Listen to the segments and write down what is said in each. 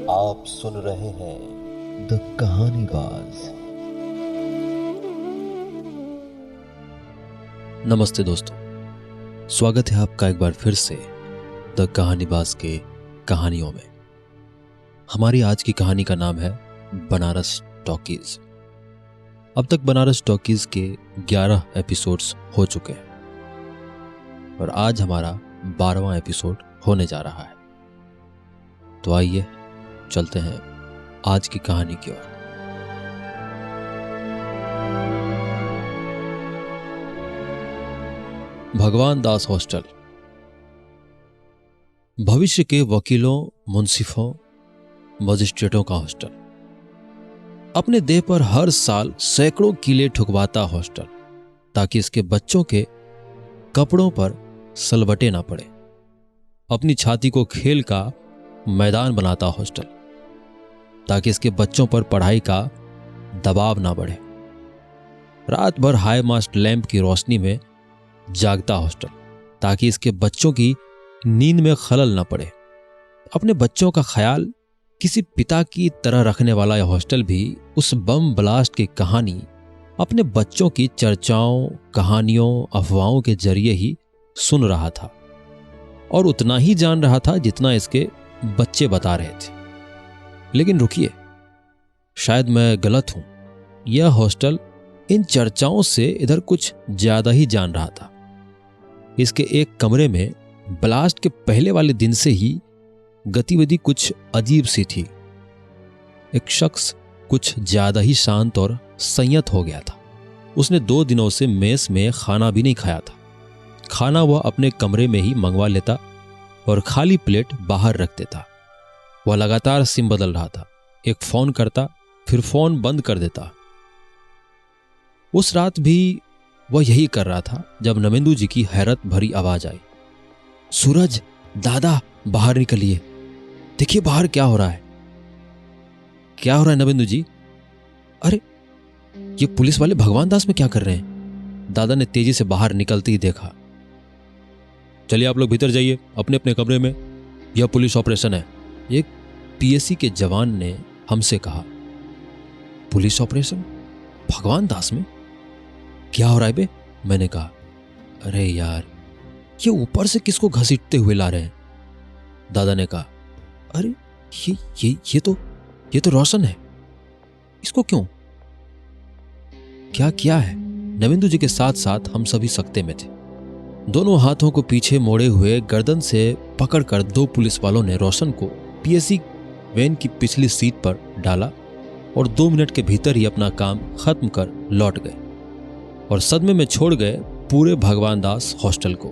आप सुन रहे हैं द कहानीबाज। नमस्ते दोस्तों, स्वागत है आपका एक बार फिर से द कहानीबाज के कहानियों में। हमारी आज की कहानी का नाम है बनारस टॉकीज। अब तक बनारस टॉकीज के 11 एपिसोड्स हो चुके हैं और आज हमारा 12वां एपिसोड होने जा रहा है। तो आइए चलते हैं आज की कहानी की ओर। भगवान दास हॉस्टल भविष्य के वकीलों, मुंसिफों, मजिस्ट्रेटों का हॉस्टल। अपने देह पर हर साल सैकड़ों कीले ठुकवाता हॉस्टल, ताकि इसके बच्चों के कपड़ों पर सलवटे ना पड़े। अपनी छाती को खेल का मैदान बनाता हॉस्टल, ताकि इसके बच्चों पर पढ़ाई का दबाव ना बढ़े। रात भर हाई मास्ट लैंप की रोशनी में जागता हॉस्टल, ताकि इसके बच्चों की नींद में खलल ना पड़े। अपने बच्चों का ख्याल किसी पिता की तरह रखने वाला यह हॉस्टल भी उस बम ब्लास्ट की कहानी अपने बच्चों की चर्चाओं, कहानियों, अफवाहों के जरिए ही सुन रहा था और उतना ही जान रहा था जितना इसके बच्चे बता रहे थे। लेकिन रुकिए, शायद मैं गलत हूं। यह हॉस्टल इन चर्चाओं से इधर कुछ ज्यादा ही जान रहा था। इसके एक कमरे में ब्लास्ट के पहले वाले दिन से ही गतिविधि कुछ अजीब सी थी। एक शख्स कुछ ज्यादा ही शांत और संयत हो गया था। उसने 2 दिनों से मेस में खाना भी नहीं खाया था। खाना वह अपने कमरे में ही मंगवा लेता और खाली प्लेट बाहर रख देता। वह लगातार सिम बदल रहा था। एक फोन करता, फिर फोन बंद कर देता। उस रात भी वह यही कर रहा था जब नवेंदु जी की हैरत भरी आवाज आई। सूरज, दादा, बाहर निकलिए, देखिए बाहर क्या हो रहा है। क्या हो रहा है नवेंदु जी? अरे, ये पुलिस वाले भगवान दास में क्या कर रहे हैं? दादा ने तेजी से बाहर निकलते ही देखा। चलिए आप लोग भीतर जाइए, अपने अपने कमरे में, यह पुलिस ऑपरेशन है, एक पीएससी के जवान ने हमसे कहा। Police operation? भगवान दास में क्या हो रहा है बे? मैंने कहा। अरे यार, ये ऊपर से किसको घसीटते हुए ला रहे हैं? दादा ने कहा। अरे ये तो रोशन है, इसको क्यों? क्या किया है? नवेंदु जी के साथ साथ हम सभी सकते में थे। दोनों हाथों को पीछे मोड़े हुए गर्दन से पकड़कर 2 पुलिस वालों ने रोशन को पीएससी वैन की पिछली सीट पर डाला और 2 मिनट के भीतर ही अपना काम खत्म कर लौट गए और सदमे में छोड़ गए पूरे भगवान दास हॉस्टल को।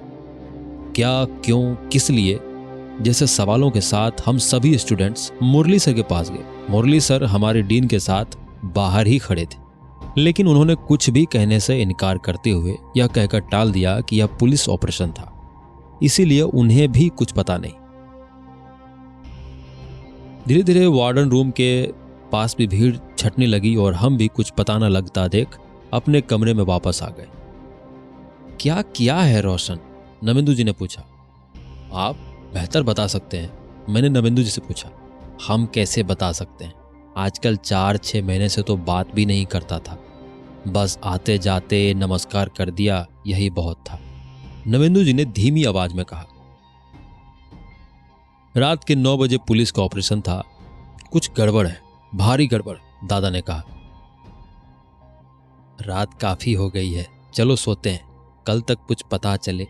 क्या, क्यों, किस लिए जैसे सवालों के साथ हम सभी स्टूडेंट्स मुरली सर के पास गए। मुरली सर हमारे डीन के साथ बाहर ही खड़े थे, लेकिन उन्होंने कुछ भी कहने से इनकार करते हुए यह कहकर टाल दिया कि यह पुलिस ऑपरेशन था, इसीलिए उन्हें भी कुछ पता नहीं। धीरे धीरे वार्डन रूम के पास भी भीड़ छटने लगी और हम भी कुछ पता न लगता देख अपने कमरे में वापस आ गए। क्या किया है रोशन? नवेंदु जी ने पूछा। आप बेहतर बता सकते हैं, मैंने नवेंदु जी से पूछा। हम कैसे बता सकते हैं? आजकल 4-6 महीने से तो बात भी नहीं करता था, बस आते जाते नमस्कार कर दिया, यही बहुत था, नवेंदु जी ने धीमी आवाज में कहा। रात के 9 बजे पुलिस का ऑपरेशन था। कुछ गड़बड़ है, भारी गड़बड़, दादा ने कहा। रात काफी हो गई है, चलो सोते हैं, कल तक कुछ पता चले,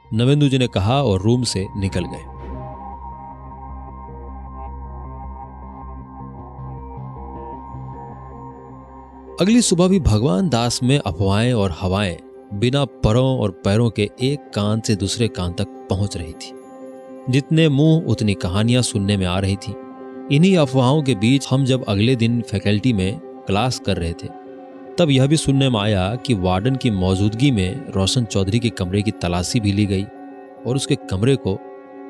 नवेंदु जी ने कहा और रूम से निकल गए। अगली सुबह भी भगवान दास में अफवाहें और हवाएं बिना परों और पैरों के एक कान से दूसरे कान तक पहुंच रही थी। जितने मुंह उतनी कहानियां सुनने में आ रही थी। इन्हीं अफवाहों के बीच हम जब अगले दिन फैकल्टी में क्लास कर रहे थे, तब यह भी सुनने में आया कि वार्डन की मौजूदगी में रोशन चौधरी के कमरे की तलाशी भी ली गई और उसके कमरे को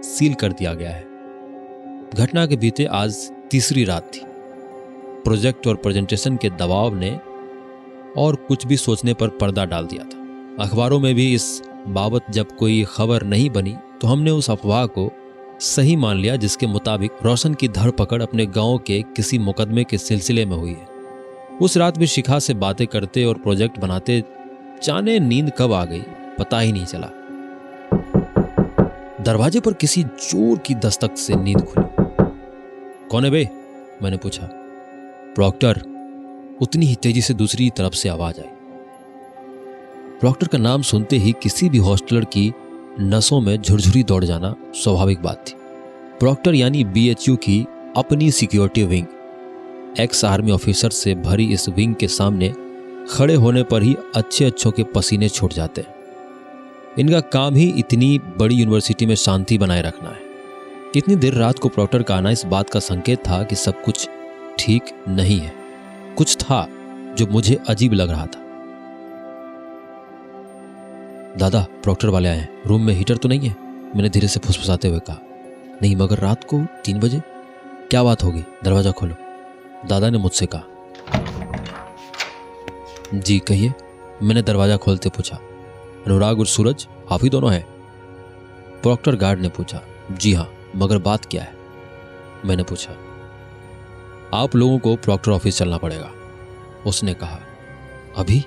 सील कर दिया गया है। घटना के बीते आज तीसरी रात थी। प्रोजेक्ट और प्रेजेंटेशन के दबाव ने और कुछ भी सोचने पर पर्दा डाल दिया था। अखबारों में भी इस बाबत जब कोई खबर नहीं बनी तो हमने उस अफवाह को सही मान लिया, जिसके मुताबिक रोशन की धरपकड़ अपने गांव के किसी मुकदमे के सिलसिले में हुई है। उस रात भी शिखा से बातें करते और प्रोजेक्ट बनाते जाने नींद कब आ गई पता ही नहीं चला। दरवाजे पर किसी जोर की दस्तक से नींद खुली। कौन है बे? मैंने पूछा। प्रॉक्टर। उतनी ही तेजी से दूसरी तरफ से आवाज आई। प्रॉक्टर का नाम सुनते ही किसी भी हॉस्टलर की नसों में झुरझुरी दौड़ जाना स्वाभाविक बात थी। प्रॉक्टर यानी बीएचयू की अपनी security wing. Ex army officer से भरी इस विंग के सामने खड़े होने पर ही अच्छों के पसीने छूट जाते हैं। इनका काम ही इतनी बड़ी यूनिवर्सिटी में शांति बनाए रखना है। इतनी देर रात को प्रॉक्टर का आना इस बात का संकेत था कि सब कुछ ठीक नहीं है। कुछ था जो मुझे अजीब लग रहा था। दादा, प्रॉक्टर वाले आए हैं। रूम में हीटर तो नहीं है? मैंने धीरे से फुसफुसाते हुए कहा। नहीं, मगर रात को 3 बजे? क्या बात होगी? दरवाजा खोलो, दादा ने मुझसे कहा। जी कहिए, मैंने दरवाजा खोलते पूछा। अनुराग और सूरज, आप ही दोनों हैं? प्रॉक्टर गार्ड ने पूछा। जी हाँ, मगर बात क्या है? मैंने पूछा। आप लोगों को प्रॉक्टर ऑफिस चलना पड़ेगा, उसने कहा। अभी?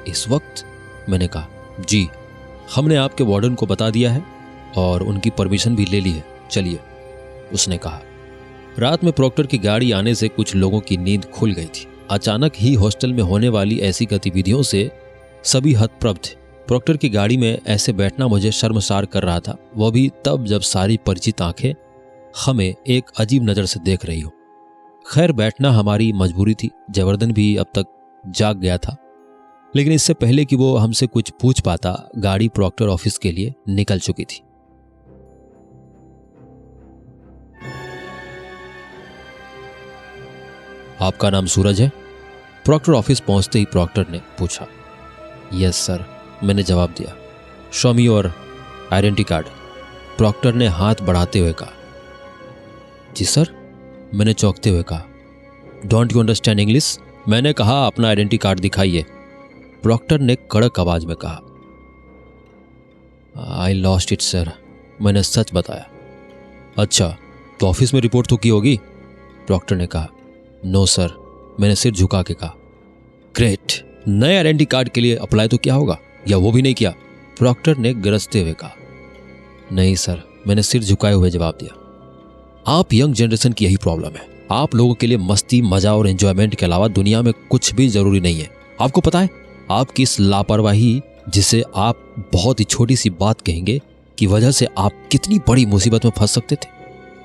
इस वक्त? मैंने कहा। जी, हमने आपके वार्डन को बता दिया है और उनकी परमिशन भी ले ली है, चलिए, उसने कहा। रात में प्रॉक्टर की गाड़ी आने से कुछ लोगों की नींद खुल गई थी। अचानक ही हॉस्टल में होने वाली ऐसी गतिविधियों से सभी हतप्रभ थे। प्रॉक्टर की गाड़ी में ऐसे बैठना मुझे शर्मसार कर रहा था, वह भी तब जब सारी परिचित आंखें हमें एक अजीब नज़र से देख रही हो। खैर, बैठना हमारी मजबूरी थी। जयवर्धन भी अब तक जाग गया था, लेकिन इससे पहले कि वो हमसे कुछ पूछ पाता, गाड़ी प्रॉक्टर ऑफिस के लिए निकल चुकी थी। आपका नाम सूरज है? प्रॉक्टर ऑफिस पहुंचते ही प्रॉक्टर ने पूछा। यस सर, मैंने जवाब दिया। Show me your identity card, proctor ने हाथ बढ़ाते हुए कहा। जी सर, मैंने चौंकते हुए कहा। Don't you understand English? मैंने कहा अपना आइडेंटिटी कार्ड दिखाइए, प्रॉक्टर ने कड़क आवाज में कहा। आई लॉस्ट इट सर, मैंने सच बताया। अच्छा, तो ऑफिस में रिपोर्ट तो की होगी? प्रॉक्टर ने कहा। नो सर, मैंने सिर झुका के कहा। ग्रेट, नए आइडेंटिटी कार्ड के लिए अप्लाई तो किया होगा, या वो भी नहीं किया? प्रॉक्टर ने गरजते हुए कहा। नहीं सर, मैंने सिर झुकाए हुए जवाब दिया। आप यंग जनरेशन की यही प्रॉब्लम है। आप लोगों के लिए मस्ती, मजा और एंजॉयमेंट के अलावा दुनिया में कुछ भी जरूरी नहीं है। आपको पता है, आपकी इस लापरवाही, जिसे आप बहुत ही छोटी सी बात कहेंगे, की वजह से आप कितनी बड़ी मुसीबत में फंस सकते थे।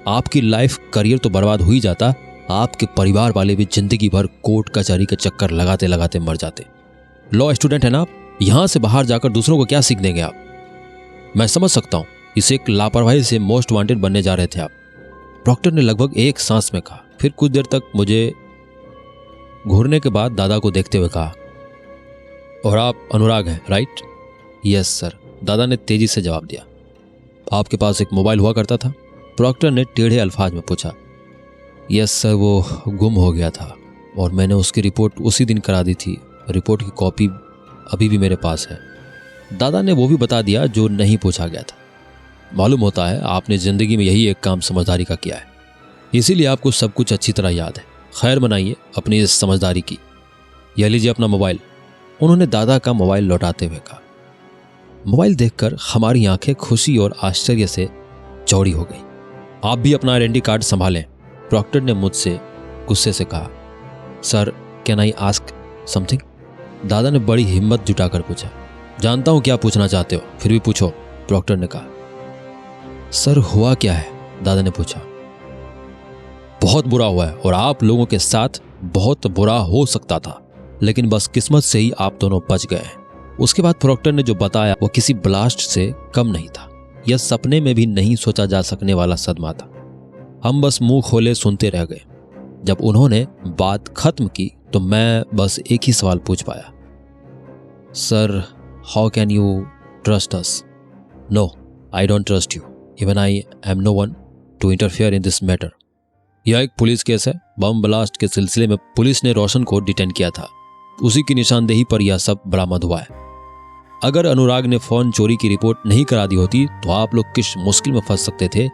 आपकी लाइफ, करियर तो बर्बाद हो ही जाता, आपके परिवार वाले भी जिंदगी भर कोर्ट कचहरी के चक्कर लगाते लगाते मर जाते। लॉ स्टूडेंट है ना आप, यहां से बाहर जाकर दूसरों को क्या सीख देंगे आप? मैं समझ सकता हूं, इस एक लापरवाही से मोस्ट वांटेड बनने जा रहे थे आप, प्रॉक्टर ने लगभग एक सांस में कहा। फिर कुछ देर तक मुझे घूरने के बाद दादा को देखते हुए कहा। और आप अनुराग हैं, राइट? यस सर, दादा ने तेजी से जवाब दिया। आपके पास एक मोबाइल हुआ करता था? प्रॉक्टर ने टेढ़े अल्फाज में पूछा। यस सर, वो गुम हो गया था और मैंने उसकी रिपोर्ट उसी दिन करा दी थी। रिपोर्ट की कॉपी अभी भी मेरे पास है। दादा ने वो भी बता दिया जो नहीं पूछा गया था। मालूम होता है आपने जिंदगी में यही एक काम समझदारी का किया है, इसीलिए आपको सब कुछ अच्छी तरह याद है। खैर मनाइए अपनी इस समझदारी की। यह लीजिए अपना मोबाइल, उन्होंने दादा का मोबाइल लौटाते हुए कहा। मोबाइल देखकर हमारी आंखें खुशी और आश्चर्य से चौड़ी हो गई। आप भी अपना आइडेंटिटी कार्ड संभालें, प्रॉक्टर ने मुझसे गुस्से से कहा। Sir, can I ask something? दादा ने बड़ी हिम्मत जुटाकर पूछा। जानता हूं क्या पूछना चाहते हो, फिर भी पूछो, प्रॉक्टर ने कहा। सर, हुआ क्या है? दादा ने पूछा। बहुत बुरा हुआ है और आप लोगों के साथ बहुत बुरा हो सकता था, लेकिन बस किस्मत से ही आप दोनों बच गए हैं। उसके बाद प्रॉक्टर ने जो बताया वो किसी ब्लास्ट से कम नहीं था। यह सपने में भी नहीं सोचा जा सकने वाला सदमा था। हम बस मुंह खोले सुनते रह गए। जब उन्होंने बात खत्म की तो मैं बस एक ही सवाल पूछ पाया। Sir, how can you trust us? No, I don't trust you. Even I am no one to interfere in this matter. यह एक पुलिस केस है। बम ब्लास्ट के सिलसिले में पुलिस ने रोशन को डिटेन किया था। उसी की निशानदेही पर यह सब बरामद हुआ है। अगर अनुराग ने फोन चोरी की रिपोर्ट नहीं करा दी होती तो आप लोग किस मुश्किल में फंस सकते थे,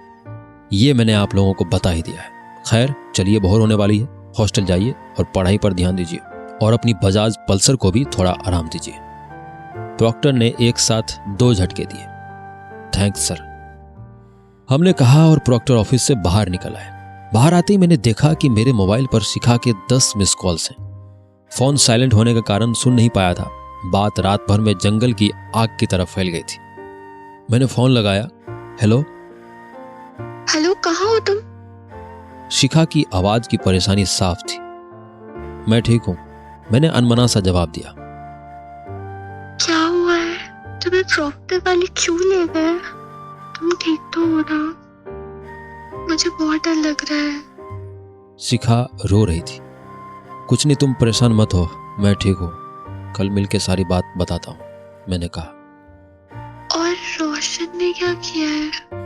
ये मैंने आप लोगों को बता ही दिया है। खैर चलिए, बोर होने वाली है, हॉस्टल जाइए और पढ़ाई पर ध्यान दीजिए और अपनी बजाज पल्सर को भी थोड़ा आराम दीजिए। प्रॉक्टर ने एक साथ 2 झटके दिए। थैंक्स सर, हमने कहा और प्रॉक्टर ऑफिस से बाहर निकल आए। बाहर आते ही मैंने देखा कि मेरे मोबाइल पर शिखा के 10 मिस कॉल्स हैं। फोन साइलेंट होने के कारण सुन नहीं पाया था। बात रात भर में जंगल की आग की तरफ फैल गई थी। मैंने फोन लगाया। हेलो हेलो, कहाँ हो तुम? शिखा की आवाज की परेशानी साफ थी। मैं ठीक हूं, मैंने अनमना सा जवाब दिया। क्या हुआ है? तुम्हें प्रॉक्टर वाले क्यों ले गए? तुम ठीक तो हो ना? मुझे बहुत डर लग रहा है। शिखा रो रही थी। कुछ नहीं, तुम परेशान मत हो, मैं ठीक हूं, कल मिलके सारी बात बताता हूं, मैंने कहा। और रोशन ने क्या किया है?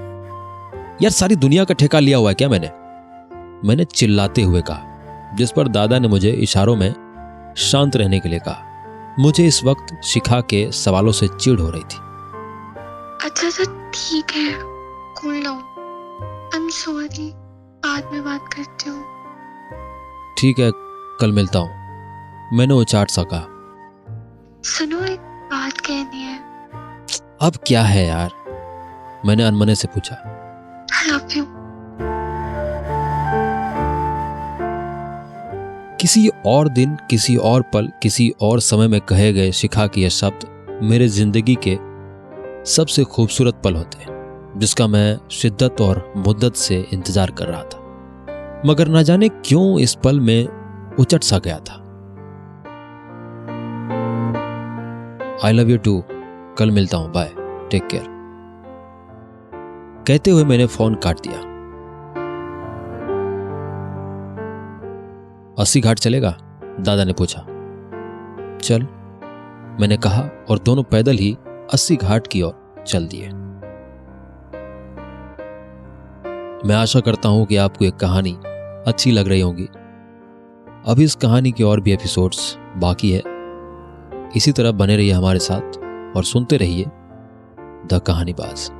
यार सारी दुनिया का ठेका लिया हुआ है क्या मैंने चिल्लाते हुए कहा, जिस पर दादा ने मुझे इशारों में शांत रहने के लिए कहा। मुझे इस वक्त शिखा के सवालों से चिढ़ हो रही थी। अच्छा ठीक है, cool down. I am sorry, बाद में बात करती हूँ। ठीक है, कल मिलता हूं, मैंने उचाट सा कहा। सुनो, एक बात कहनी है। अब क्या है यार? मैंने अनमने से पूछा। I love you. किसी और दिन, किसी और पल, किसी और समय में कहे गए शिखा के ये शब्द मेरे जिंदगी के सबसे खूबसूरत पल होते हैं, जिसका मैं शिद्दत और मुद्दत से इंतजार कर रहा था, मगर न जाने क्यों इस पल में उचट सा गया था। आई लव यू टू, कल मिलता हूं, बाय, टेक केयर। कहते हुए मैंने फोन काट दिया। 80 घाट चलेगा? दादा ने पूछा। चल, मैंने कहा और दोनों पैदल ही 80 घाट की ओर चल दिए। मैं आशा करता हूं कि आपको एक कहानी अच्छी लग रही होगी। अभी इस कहानी के और भी एपिसोड्स बाकी है। इसी तरह बने रहिए हमारे साथ और सुनते रहिए द कहानीबाज।